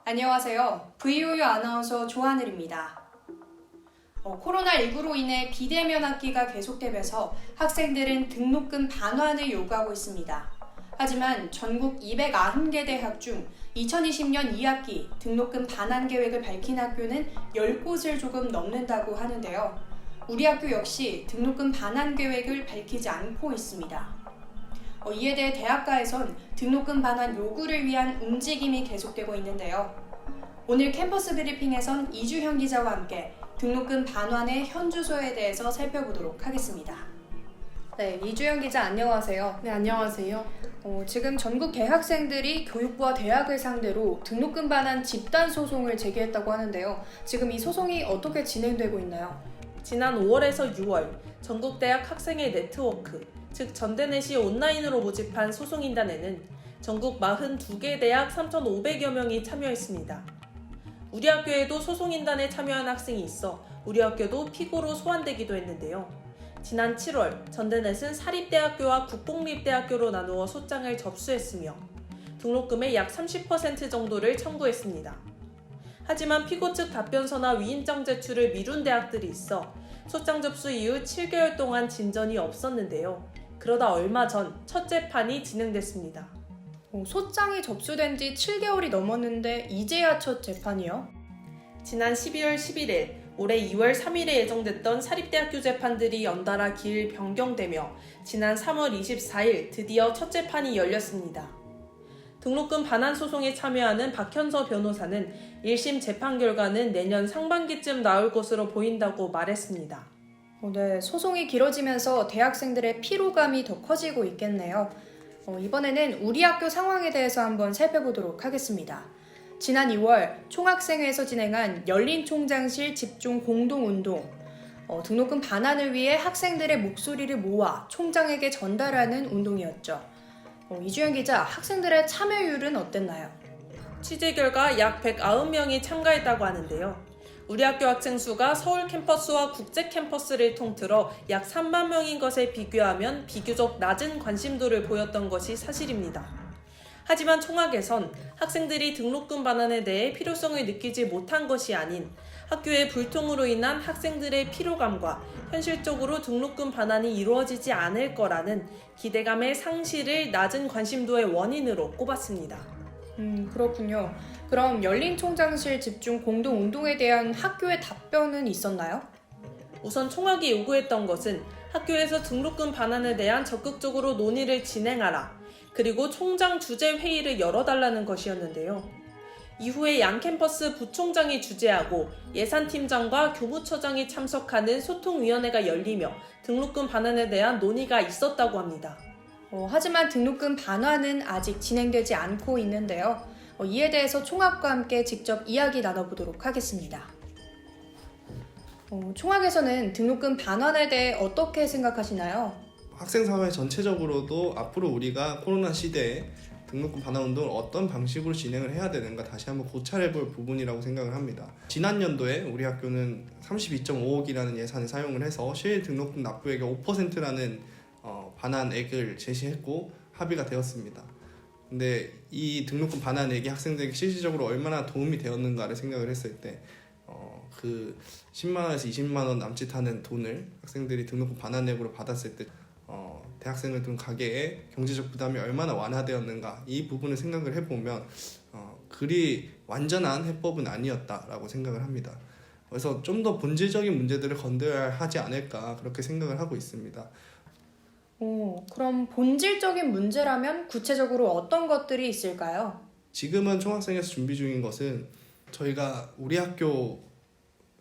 안녕하세요. VOU 아나운서 조하늘입니다. 코로나19로 인해 비대면 학기가 계속되면서 학생들은 등록금 반환을 요구하고 있습니다. 하지만 전국 290개 대학 중 2020년 2학기 등록금 반환 계획을 밝힌 학교는 10곳을 조금 넘는다고 하는데요. 우리 학교 역시 등록금 반환 계획을 밝히지 않고 있습니다. 이에 대해 대학가에선 등록금 반환 요구를 위한 움직임이 계속되고 있는데요. 오늘 캠퍼스 브리핑에선 이주형 기자와 함께 등록금 반환의 현 주소에 대해서 살펴보도록 하겠습니다. 네, 이주형 기자 안녕하세요. 네, 안녕하세요. 지금 전국 대학생들이 교육부와 대학을 상대로 등록금 반환 집단 소송을 제기했다고 하는데요. 지금 이 소송이 어떻게 진행되고 있나요? 지난 5월에서 6월 전국 대학 학생회 네트워크, 즉 전대넷이 온라인으로 모집한 소송인단에는 전국 42개 대학 3,500여 명이 참여했습니다. 우리 학교에도 소송인단에 참여한 학생이 있어 우리 학교도 피고로 소환되기도 했는데요. 지난 7월 전대넷은 사립대학교와 국공립대학교로 나누어 소장을 접수했으며 등록금의 약 30% 정도를 청구했습니다. 하지만 피고 측 답변서나 위임장 제출을 미룬 대학들이 있어 소장 접수 이후 7개월 동안 진전이 없었는데요. 그러다 얼마 전 첫 재판이 진행됐습니다. 소장이 접수된 지 7개월이 넘었는데 이제야 첫 재판이요? 지난 12월 11일, 올해 2월 3일에 예정됐던 사립대학교 재판들이 연달아 기일 변경되며 지난 3월 24일 드디어 첫 재판이 열렸습니다. 등록금 반환 소송에 참여하는 박현서 변호사는 1심 재판 결과는 내년 상반기쯤 나올 것으로 보인다고 말했습니다. 네, 소송이 길어지면서 대학생들의 피로감이 더 커지고 있겠네요. 이번에는 우리 학교 상황에 대해서 한번 살펴보도록 하겠습니다. 지난 2월 총학생회에서 진행한 열린 총장실 집중 공동운동, 등록금 반환을 위해 학생들의 목소리를 모아 총장에게 전달하는 운동이었죠. 이주영 기자, 학생들의 참여율은 어땠나요? 취재 결과 약 190명이 참가했다고 하는데요. 우리 학교 학생 수가 서울 캠퍼스와 국제 캠퍼스를 통틀어 약 3만 명인 것에 비교하면 비교적 낮은 관심도를 보였던 것이 사실입니다. 하지만 총학에선 학생들이 등록금 반환에 대해 필요성을 느끼지 못한 것이 아닌 학교의 불통으로 인한 학생들의 피로감과 현실적으로 등록금 반환이 이루어지지 않을 거라는 기대감의 상실을 낮은 관심도의 원인으로 꼽았습니다. 그렇군요. 그럼 열린 총장실 집중 공동운동에 대한 학교의 답변은 있었나요? 우선 총학이 요구했던 것은 학교에서 등록금 반환에 대한 적극적으로 논의를 진행하라, 그리고 총장 주재 회의를 열어달라는 것이었는데요. 이후에 양 캠퍼스 부총장이 주재하고 예산팀장과 교무처장이 참석하는 소통위원회가 열리며 등록금 반환에 대한 논의가 있었다고 합니다. 하지만 등록금 반환은 아직 진행되지 않고 있는데요. 이에 대해서 총학과 함께 직접 이야기 나눠보도록 하겠습니다. 총학에서는 등록금 반환에 대해 어떻게 생각하시나요? 학생사회 전체적으로도 앞으로 우리가 코로나 시대에 등록금 반환 운동을 어떤 방식으로 진행을 해야 되는가 다시 한번 고찰해볼 부분이라고 생각을 합니다. 지난 연도에 우리 학교는 32.5억이라는 예산을 사용을 해서 실 등록금 납부액의 5%라는 반환액을 제시했고 합의가 되었습니다. 근데 이 등록금 반환액이 학생들에게 실질적으로 얼마나 도움이 되었는가를 생각을 했을 때 그 10만원에서 20만원 남짓하는 돈을 학생들이 등록금 반환액으로 받았을 때 대학생을 둔 가계의 경제적 부담이 얼마나 완화되었는가 이 부분을 생각을 해보면 그리 완전한 해법은 아니었다라고 생각을 합니다. 그래서 좀 더 본질적인 문제들을 건드려야 하지 않을까 그렇게 생각을 하고 있습니다. 그럼 본질적인 문제라면 구체적으로 어떤 것들이 있을까요? 지금은 총학생회에서 준비 중인 것은 저희가 우리 학교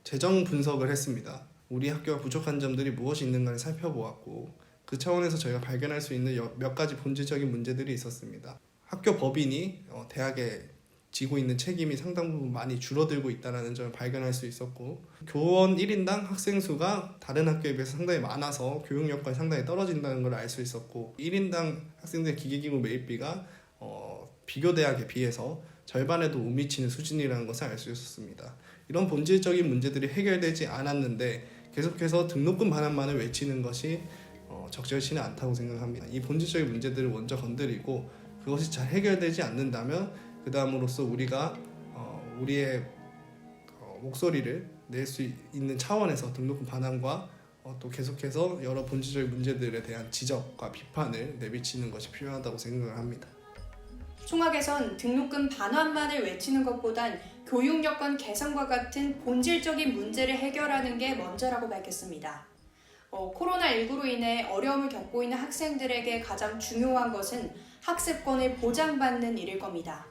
재정 분석을 했습니다. 우리 학교가 부족한 점들이 무엇이 있는가를 살펴보았고 그 차원에서 저희가 발견할 수 있는 몇 가지 본질적인 문제들이 있었습니다. 학교 법인이 대학에 지고 있는 책임이 상당 부분 많이 줄어들고 있다는 점을 발견할 수 있었고 교원 1인당 학생 수가 다른 학교에 비해서 상당히 많아서 교육 여건이 상당히 떨어진다는 걸 알 수 있었고 1인당 학생들 기계기구 매입비가 비교 대학에 비해서 절반에도 못 미치는 수준이라는 것을 알 수 있었습니다. 이런 본질적인 문제들이 해결되지 않았는데 계속해서 등록금 반환만을 외치는 것이 적절치는 않다고 생각합니다. 이 본질적인 문제들을 먼저 건드리고 그것이 잘 해결되지 않는다면 그 다음으로써 우리가 우리의 목소리를 낼 수 있는 차원에서 등록금 반환과 또 계속해서 여러 본질적인 문제들에 대한 지적과 비판을 내비치는 것이 필요하다고 생각을 합니다. 총학에선 등록금 반환만을 외치는 것보단 교육 여건 개선과 같은 본질적인 문제를 해결하는 게 먼저라고 밝혔습니다. 코로나19로 인해 어려움을 겪고 있는 학생들에게 가장 중요한 것은 학습권을 보장받는 일일 겁니다.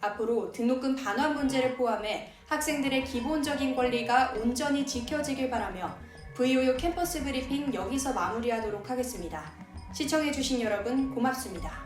앞으로 등록금 반환 문제를 포함해 학생들의 기본적인 권리가 온전히 지켜지길 바라며 VOU 캠퍼스 브리핑 여기서 마무리하도록 하겠습니다. 시청해주신 여러분 고맙습니다.